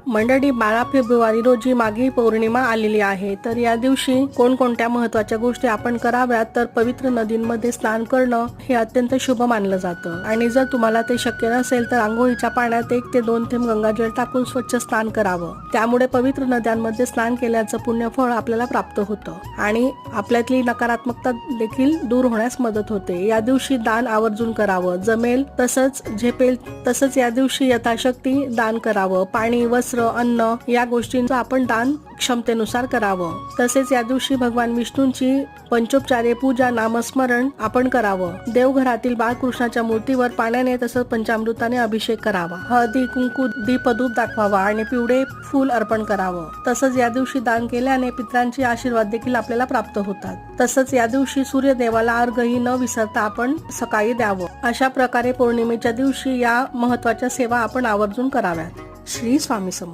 मंडळी 12 फेब्रुवारी रोजी माघी पौर्णिमा आलेली आहे. तर या दिवशी कोणकोणत्या महत्त्वाच्या गोष्टी आपण कराव्यात, तर पवित्र नदींमध्ये स्नान करणं हे अत्यंत शुभ मानलं जातं. आणि जर तुम्हाला ते शक्य नसेल तर आंघोळीच्या पाण्यात 1 ते 2 थेंब गंगाजल टाकून स्वच्छ स्नान करावं. त्यामुळे पवित्र नद्यांमध्ये स्नान केल्याचं पुण्यफळ आपल्याला प्राप्त होतं आणि आपल्यातली नकारात्मकता देखील दूर होण्यास मदत होते. या दिवशी दान आवर्जून करावं, जमेल तसंच झेपेल तसंच या दिवशी यथाशक्ती दान करावं. पाणी, वस्त्र, अन्न या गोष्टींचं आपण दान क्षमतेनुसार करावं. तसेच या दिवशी भगवान विष्णूंची पंचोपचारे पूजा, नामस्मरण आपण करावं. देवघरातील बाळकृष्णाच्या मूर्तीवर पाण्याने तसंच पंचामृताने अभिषेक करावा. हळदी, कुंकू, दीपधूप दाखवावा आणि पिवळे फूल अर्पण करावं. तसंच या दिवशी दान केल्याने पितरांचे आशीर्वाद देखील आपल्याला प्राप्त होतात. तसंच या दिवशी सूर्यदेवाला अर्घही न विसरता आपण सकाळी द्यावं. अशा प्रकारे पौर्णिमेच्या दिवशी या महत्त्वाच्या सेवा आपण आवर्जून कराव्यात. श्री स्वामी समर्थ.